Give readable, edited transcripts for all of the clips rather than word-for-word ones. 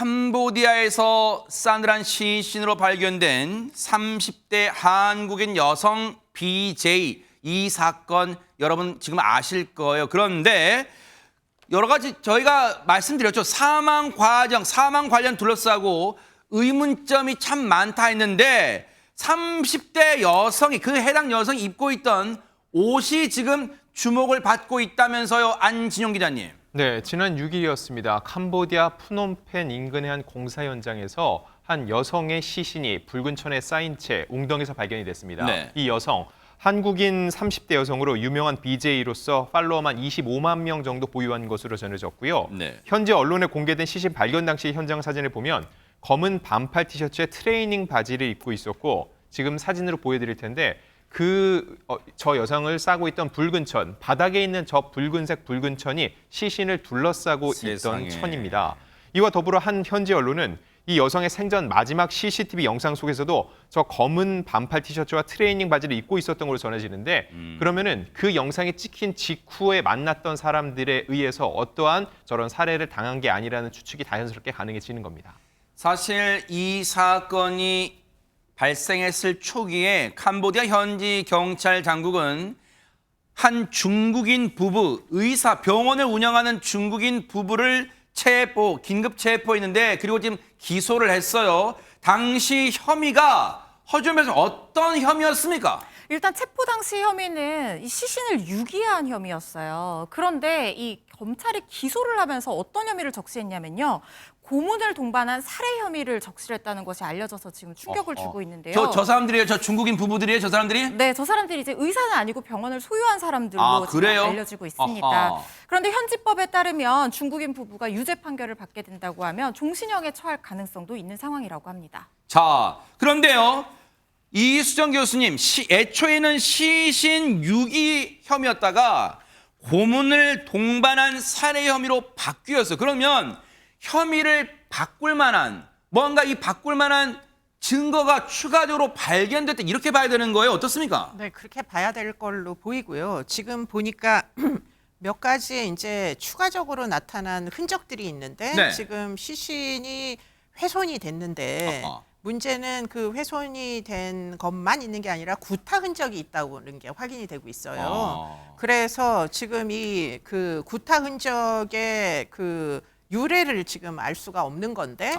캄보디아에서 싸늘한 시신으로 발견된 30대 한국인 여성 BJ 이 사건 여러분 지금 아실 거예요. 그런데 여러 가지 저희가 말씀드렸죠. 사망 과정, 사망 관련 둘러싸고 의문점이 참 많다 했는데 30대 여성이 그 해당 여성이 입고 있던 옷이 지금 주목을 받고 있다면서요. 안진용 기자님. 네, 지난 6일이었습니다. 캄보디아 프놈펜 인근의 한 공사 현장에서 한 여성의 시신이 붉은 천에 쌓인 채 웅덩이에서 발견이 됐습니다. 네. 이 여성, 한국인 30대 여성으로 유명한 BJ로서 팔로워만 25만 명 정도 보유한 것으로 전해졌고요. 네. 현재 언론에 공개된 시신 발견 당시 현장 사진을 보면 검은 반팔 티셔츠에 트레이닝 바지를 입고 있었고 지금 사진으로 보여드릴 텐데 저 여성을 싸고 있던 붉은 천, 바닥에 있는 저 붉은색 붉은 천이 시신을 둘러싸고 세상에. 있던 천입니다. 이와 더불어 한 현지 언론은 이 여성의 생전 마지막 CCTV 영상 속에서도 저 검은 반팔 티셔츠와 트레이닝 바지를 입고 있었던 걸로 전해지는데 그러면은 그 영상이 찍힌 직후에 만났던 사람들에 의해서 어떠한 저런 살해를 당한 게 아니라는 추측이 자연스럽게 가능해지는 겁니다. 사실 이 사건이 발생했을 초기에 캄보디아 현지 경찰 당국은 한 중국인 부부, 의사, 병원을 운영하는 중국인 부부를 긴급 체포했는데 그리고 지금 기소를 했어요. 당시 혐의가 허점에서 어떤 혐의였습니까? 일단 체포 당시 혐의는 이 시신을 유기한 혐의였어요. 그런데 이 검찰이 기소를 하면서 어떤 혐의를 적시했냐면요. 고문을 동반한 살해 혐의를 적시했다는 것이 알려져서 지금 충격을 주고 있는데요. 저 사람들이에요? 저 중국인 부부들이에요? 저 사람들이? 네, 저 사람들이 이제 의사는 아니고 병원을 소유한 사람들로 지금 그래요? 알려지고 있습니다. 아하. 그런데 현지법에 따르면 중국인 부부가 유죄 판결을 받게 된다고 하면 종신형에 처할 가능성도 있는 상황이라고 합니다. 자, 그런데요. 이수정 교수님, 애초에는 시신 유기 혐의였다가 고문을 동반한 살해 혐의로 바뀌었어요. 그러면 혐의를 바꿀 만한 증거가 추가적으로 발견됐다 이렇게 봐야 되는 거예요. 어떻습니까? 네, 그렇게 봐야 될 걸로 보이고요. 지금 보니까 몇 가지 이제 추가적으로 나타난 흔적들이 있는데 네. 지금 시신이 훼손이 됐는데 문제는 그 훼손이 된 것만 있는 게 아니라 구타 흔적이 있다는 게 확인이 되고 있어요. 그래서 지금 이 그 구타 흔적의 그 유래를 지금 알 수가 없는 건데,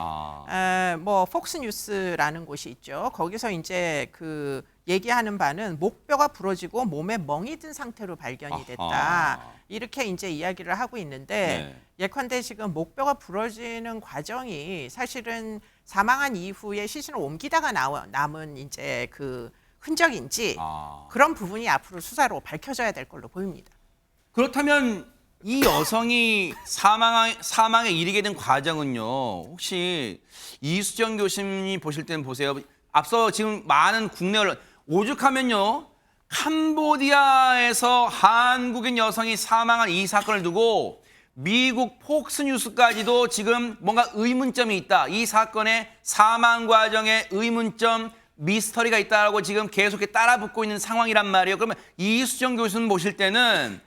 뭐 폭스뉴스라는 곳이 있죠. 거기서 이제 그 얘기하는 바는 목뼈가 부러지고 몸에 멍이 든 상태로 발견이 됐다. 이렇게 이제 이야기를 하고 있는데, 예컨대 지금 목뼈가 부러지는 과정이 사실은 사망한 이후에 시신을 옮기다가 남은 이제 그 흔적인지 그런 부분이 앞으로 수사로 밝혀져야 될 걸로 보입니다. 그렇다면 이 여성이 사망에 이르게 된 과정은요. 혹시 이수정 교수님이 보실 때는 보세요. 앞서 지금 많은 국내 언론 오죽하면요. 캄보디아에서 한국인 여성이 사망한 이 사건을 두고 미국 폭스뉴스까지도 지금 뭔가 의문점이 있다. 이 사건의 사망 과정에 의문점, 미스터리가 있다라고 지금 계속 따라붙고 있는 상황이란 말이에요. 그러면 이수정 교수님 보실 때는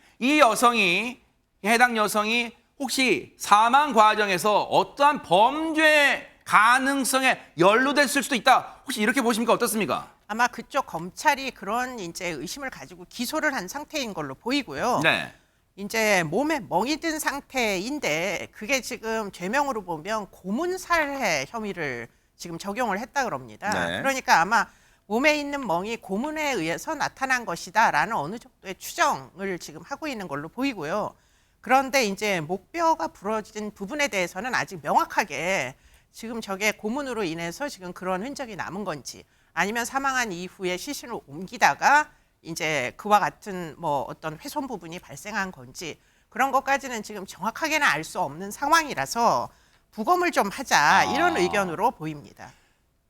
해당 여성이 혹시 사망 과정에서 어떠한 범죄 가능성에 연루됐을 수도 있다. 혹시 이렇게 보십니까? 어떻습니까? 아마 그쪽 검찰이 그런 이제 의심을 가지고 기소를 한 상태인 걸로 보이고요. 네. 이제 몸에 멍이 든 상태인데 그게 지금 죄명으로 보면 고문살해 혐의를 지금 적용을 했다 그럽니다. 네. 그러니까 아마 몸에 있는 멍이 고문에 의해서 나타난 것이다라는 어느 정도의 추정을 지금 하고 있는 걸로 보이고요. 그런데 이제 목뼈가 부러진 부분에 대해서는 아직 명확하게 지금 저게 고문으로 인해서 지금 그런 흔적이 남은 건지 아니면 사망한 이후에 시신을 옮기다가 이제 그와 같은 뭐 어떤 훼손 부분이 발생한 건지 그런 것까지는 지금 정확하게는 알 수 없는 상황이라서 부검을 좀 하자 이런 의견으로 보입니다.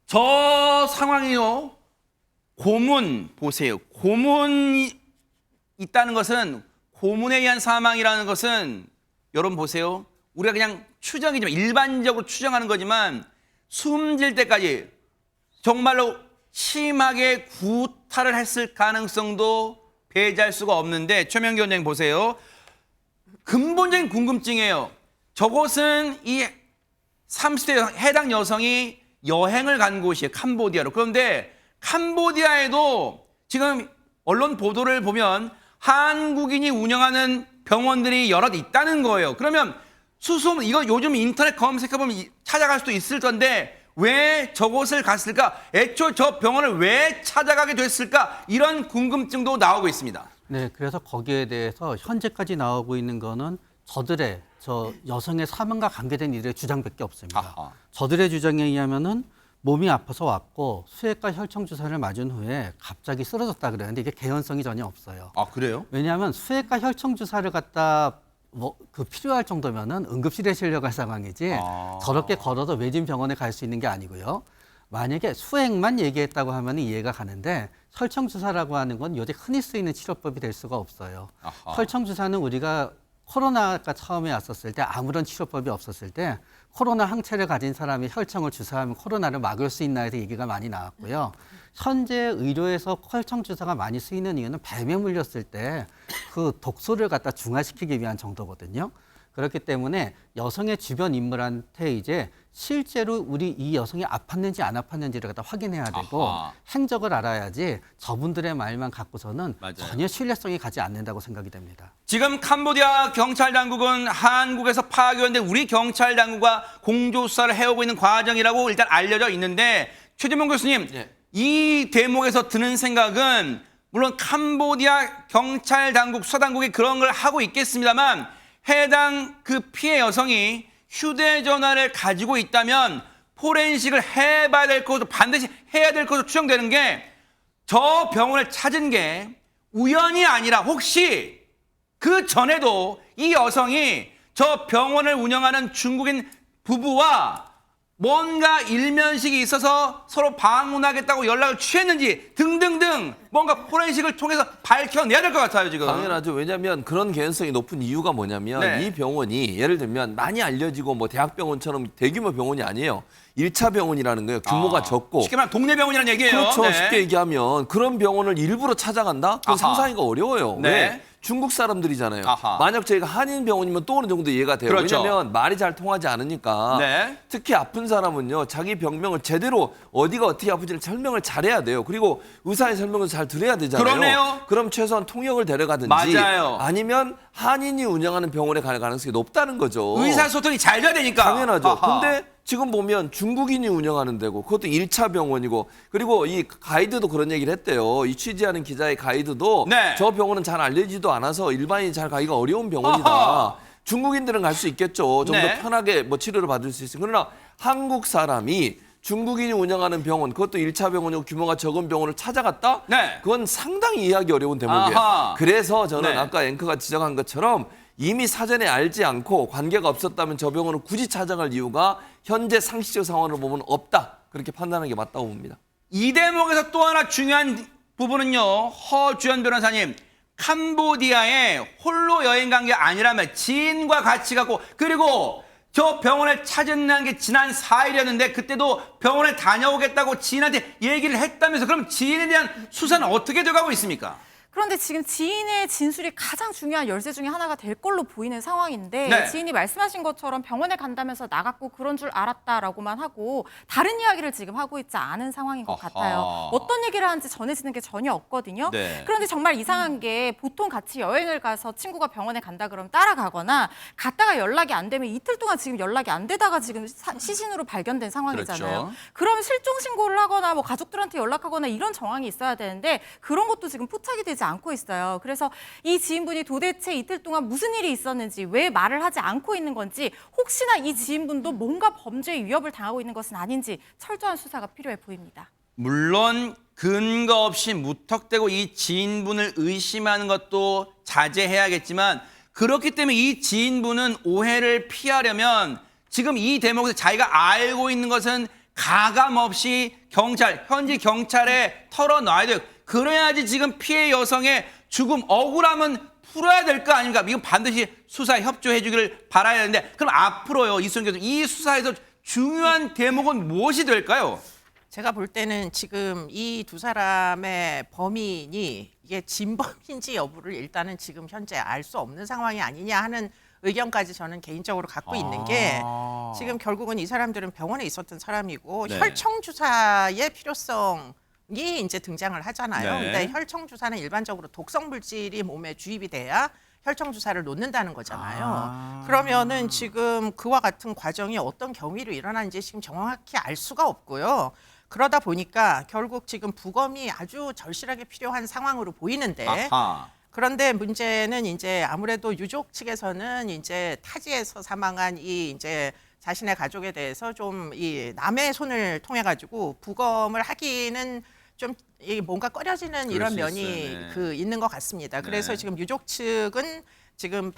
저 상황이요. 고문 보세요. 고문이 있다는 것은 고문에 의한 사망이라는 것은 여러분 보세요. 우리가 그냥 추정이지만 일반적으로 추정하는 거지만 숨질 때까지 정말로 심하게 구타를 했을 가능성도 배제할 수가 없는데 최명기 원장님 보세요. 근본적인 궁금증이에요. 저곳은 이 30대 해당 여성이 여행을 간 곳이에요. 캄보디아로. 그런데 캄보디아에도 지금 언론 보도를 보면 한국인이 운영하는 병원들이 여럿 있다는 거예요. 그러면 수소문 이거 요즘 인터넷 검색해보면 찾아갈 수도 있을 건데 왜 저곳을 갔을까? 애초 저 병원을 왜 찾아가게 됐을까? 이런 궁금증도 나오고 있습니다. 네, 그래서 거기에 대해서 현재까지 나오고 있는 거는 저들의 저 여성의 사망과 관계된 일의 주장밖에 없습니다. 아하. 저들의 주장에 의하면은 몸이 아파서 왔고 수액과 혈청 주사를 맞은 후에 갑자기 쓰러졌다 그러는데 이게 개연성이 전혀 없어요. 아, 그래요? 왜냐하면 수액과 혈청 주사를 갖다 필요할 정도면은 응급실에 실려갈 상황이지 저렇게 걸어서 외진 병원에 갈 수 있는 게 아니고요. 만약에 수액만 얘기했다고 하면 이해가 가는데 혈청 주사라고 하는 건 요새 흔히 쓰이는 치료법이 될 수가 없어요. 아하. 혈청 주사는 우리가 코로나가 처음에 왔었을 때 아무런 치료법이 없었을 때 코로나 항체를 가진 사람이 혈청을 주사하면 코로나를 막을 수 있나 해서 얘기가 많이 나왔고요. 현재 의료에서 혈청 주사가 많이 쓰이는 이유는 뱀에 물렸을 때 그 독소를 갖다 중화시키기 위한 정도거든요. 그렇기 때문에 여성의 주변 인물한테 이제 실제로 우리 이 여성이 아팠는지 안 아팠는지를 갖다 확인해야 되고 아하. 행적을 알아야지 저분들의 말만 갖고서는 맞아요. 전혀 신뢰성이 가지 않는다고 생각이 됩니다. 지금 캄보디아 경찰 당국은 한국에서 파견된 우리 경찰 당국과 공조 수사를 해오고 있는 과정이라고 일단 알려져 있는데 최재명 교수님, 이 대목에서 드는 생각은 물론 캄보디아 경찰 당국, 수사 당국이 그런 걸 하고 있겠습니다만 해당 그 피해 여성이 휴대전화를 가지고 있다면 포렌식을 해봐야 될 것도 반드시 해야 될 것으로 추정되는 게 저 병원을 찾은 게 우연이 아니라 혹시 그 전에도 이 여성이 저 병원을 운영하는 중국인 부부와 뭔가 일면식이 있어서 서로 방문하겠다고 연락을 취했는지 등등등 뭔가 포렌식을 통해서 밝혀내야 될 것 같아요, 지금. 당연하죠. 왜냐하면 그런 개연성이 높은 이유가 뭐냐면 네. 이 병원이 예를 들면 많이 알려지고 뭐 대학병원처럼 대규모 병원이 아니에요. 1차 병원이라는 거예요. 규모가 적고. 쉽게 말하면 동네 병원이라는 얘기예요. 그렇죠. 네. 쉽게 얘기하면 그런 병원을 일부러 찾아간다? 그건 아하. 상상하기가 어려워요. 네. 왜? 중국 사람들이잖아요. 아하. 만약 저희가 한인 병원이면 또 어느 정도 이해가 돼요. 그렇죠. 왜냐하면 말이 잘 통하지 않으니까. 네. 특히 아픈 사람은요. 자기 병명을 제대로 어디가 어떻게 아픈지를 설명을 잘해야 돼요. 그리고 의사의 설명을 잘 들어야 되잖아요. 그러네요. 그럼 최소한 통역을 데려가든지 맞아요. 아니면 한인이 운영하는 병원에 갈 가능성이 높다는 거죠. 의사소통이 잘 돼야 되니까. 당연하죠. 아하. 근데 지금 보면 중국인이 운영하는 데고 그것도 1차 병원이고 그리고 이 가이드도 그런 얘기를 했대요. 이 취재하는 기자의 가이드도 네. 저 병원은 잘 알려지지도 않아서 일반인이 잘 가기가 어려운 병원이다. 아하. 중국인들은 갈 수 있겠죠. 좀 더 네. 편하게 뭐 치료를 받을 수 있어요. 그러나 한국 사람이 중국인이 운영하는 병원, 그것도 1차 병원이고 규모가 적은 병원을 찾아갔다? 네. 그건 상당히 이해하기 어려운 대목이에요. 아하. 그래서 저는 네. 아까 앵커가 지적한 것처럼 이미 사전에 알지 않고 관계가 없었다면 저 병원을 굳이 찾아갈 이유가 현재 상식적 상황을 보면 없다. 그렇게 판단하는 게 맞다고 봅니다. 이 대목에서 또 하나 중요한 부분은요. 허주연 변호사님. 캄보디아에 홀로 여행 간 게 아니라면 지인과 같이 가고 그리고 저 병원을 찾은 게 지난 4일이었는데 그때도 병원에 다녀오겠다고 지인한테 얘기를 했다면서 그럼 지인에 대한 수사는 어떻게 돼가고 있습니까? 그런데 지금 지인의 진술이 가장 중요한 열쇠 중에 하나가 될 걸로 보이는 상황인데 네. 지인이 말씀하신 것처럼 병원에 간다면서 나갔고 그런 줄 알았다라고만 하고 다른 이야기를 지금 하고 있지 않은 상황인 것 아하. 같아요. 어떤 얘기를 하는지 전해지는 게 전혀 없거든요. 네. 그런데 정말 이상한 게 보통 같이 여행을 가서 친구가 병원에 간다 그러면 따라가거나 갔다가 연락이 안 되면 이틀 동안 지금 연락이 안 되다가 지금 시신으로 발견된 상황이잖아요. 그렇죠. 그럼 실종 신고를 하거나 뭐 가족들한테 연락하거나 이런 정황이 있어야 되는데 그런 것도 지금 포착이 되지 않고 있어요. 그래서 이 지인분이 도대체 이틀 동안 무슨 일이 있었는지 왜 말을 하지 않고 있는 건지 혹시나 이 지인분도 뭔가 범죄의 위협을 당하고 있는 것은 아닌지 철저한 수사가 필요해 보입니다. 물론 근거 없이 무턱대고 이 지인분을 의심하는 것도 자제해야겠지만 그렇기 때문에 이 지인분은 오해를 피하려면 지금 이 대목에서 자기가 알고 있는 것은 가감 없이 현지 경찰에 털어놔야 돼요. 그래야지 지금 피해 여성의 죽음, 억울함은 풀어야 될 거 아닙니까? 이건 반드시 수사에 협조해 주기를 바라야 되는데 그럼 앞으로요, 이수영 교수, 이 수사에서 중요한 대목은 무엇이 될까요? 제가 볼 때는 지금 이 두 사람의 범인이 이게 진범인지 여부를 일단은 지금 현재 알 수 없는 상황이 아니냐 하는 의견까지 저는 개인적으로 갖고 있는 게 지금 결국은 이 사람들은 병원에 있었던 사람이고 네. 혈청 주사의 필요성이 이제 등장을 하잖아요. 네. 근데 혈청 주사는 일반적으로 독성 물질이 몸에 주입이 돼야 혈청 주사를 놓는다는 거잖아요. 그러면은 지금 그와 같은 과정이 어떤 경위로 일어나는지 지금 정확히 알 수가 없고요. 그러다 보니까 결국 지금 부검이 아주 절실하게 필요한 상황으로 보이는데 아하. 그런데 문제는 이제 아무래도 유족 측에서는 이제 타지에서 사망한 이 이제 자신의 가족에 대해서 좀 이 남의 손을 통해 가지고 부검을 하기는 좀 이 뭔가 꺼려지는 그럴 이런 수 면이 있어요. 네. 그 있는 것 같습니다. 그래서 네. 지금 유족 측은 지금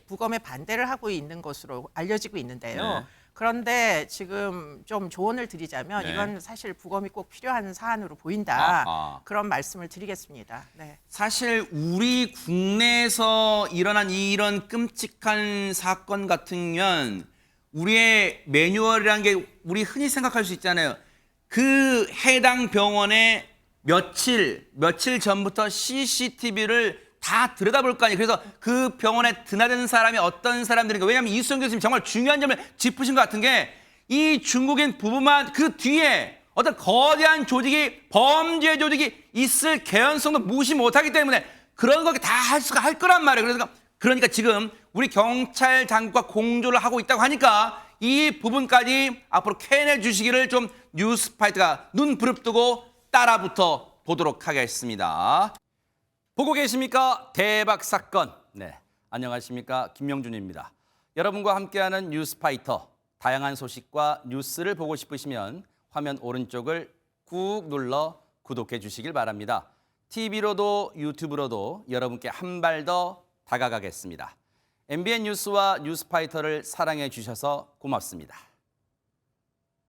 부검에 반대를 하고 있는 것으로 알려지고 있는데요. 네. 그런데 지금 좀 조언을 드리자면 네. 이건 사실 부검이 꼭 필요한 사안으로 보인다. 아하. 그런 말씀을 드리겠습니다. 네. 사실 우리 국내에서 일어난 이런 끔찍한 사건 같으면 우리의 매뉴얼이라는 게 우리 흔히 생각할 수 있잖아요. 그 해당 병원에 며칠 전부터 CCTV를 다 들여다볼 거 아니에요. 그래서 그 병원에 드나드는 사람이 어떤 사람들인가. 왜냐하면 이수영 교수님 정말 중요한 점을 짚으신 것 같은 게 이 중국인 부부만 그 뒤에 어떤 거대한 조직이 범죄 조직이 있을 개연성도 무시 못하기 때문에 그런 거 다 할 거란 말이에요. 그러니까 지금 우리 경찰 당국과 공조를 하고 있다고 하니까 이 부분까지 앞으로 캐내 주시기를 좀 뉴스파이터가 눈 부릅뜨고 따라붙어 보도록 하겠습니다. 보고 계십니까? 대박 사건. 네, 안녕하십니까? 김명준입니다. 여러분과 함께하는 뉴스파이터. 다양한 소식과 뉴스를 보고 싶으시면 화면 오른쪽을 꾹 눌러 구독해 주시길 바랍니다. TV로도 유튜브로도 여러분께 한 발 더 다가가겠습니다. MBN 뉴스와 뉴스파이터를 사랑해 주셔서 고맙습니다.